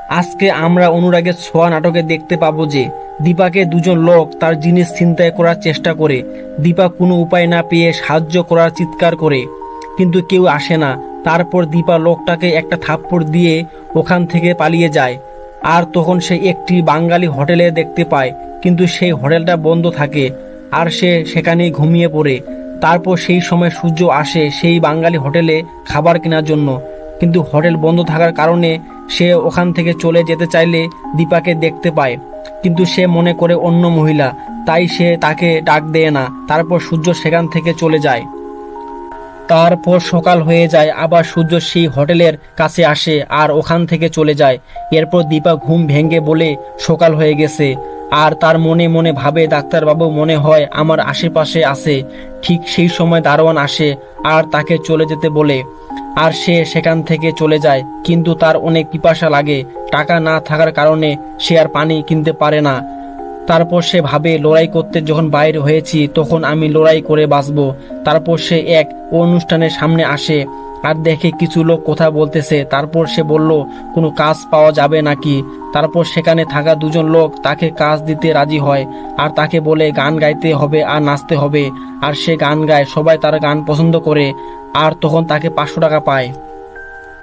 আজকে আমরা অনুরাগের ছোঁয়া নাটকে দেখতে পাবো যে দীপাকে দুজন লোক তার জিনিস ছিনতাই করার চেষ্টা করে। দীপা কোনো উপায় না পেয়ে সাহায্য করার চিৎকার করে, কিন্তু কেউ আসে না। তারপর দীপা লোকটাকে একটা থাপ্পড় দিয়ে ওখান থেকে পালিয়ে যায়। আর তখন সে একটি বাঙালি হোটেলে দেখতে পায়, কিন্তু সেই হোটেলটা বন্ধ থাকে আর সে সেখানেই ঘুমিয়ে পড়ে। তারপর সেই সময় সূর্য আসে সেই বাঙালি হোটেলে খাবার কেনার জন্য, কিন্তু হোটেল বন্ধ থাকার কারণে সে ওখান থেকে চলে যেতে চাইলে দীপাকে দেখতে পায়, কিন্তু সে মনে করে অন্য মহিলা, তাই সে তাকে ডাক দেয় না। তারপর সূর্য সেখান থেকে চলে যায়। তারপর সকাল হয়ে যায়, আবার সূর্য সেই হোটেলের কাছে আসে আর ওখান থেকে চলে যায়। এরপর দীপা ঘুম ভেঙে বলে সকাল হয়ে গেছে, আর তার মনে মনে ভাবে ডাক্তারবাবু মনে হয় আমার আশেপাশে আছে। ঠিক সেই সময় দারোয়ান আসে আর তাকে চলে যেতে বলে, আর সে সেখান থেকে চলে যায়। কিন্তু তার অনেক পিপাসা লাগে, টাকা না থাকার কারণে সে আর পানি কিনতে পারে না। তারপর সে ভাবে লড়াই করতে যখন বাইর হয়েছি তখন আমি লড়াই করে বাঁচবো। তারপর সে এক অনুষ্ঠানের সামনে আসে আর দেখে কিছু লোক কথা বলতেছে। তারপর সে বলল কোনো কাজ পাওয়া যাবে নাকি। তারপর সেখানে থাকা দুজন লোক তাকে কাজ দিতে রাজি হয় আর তাকে বলে গান গাইতে হবে আর নাচতে হবে। আর সে গান গায়, সবাই তার গান পছন্দ করে আর তখন তাকে 500 টাকা পায়।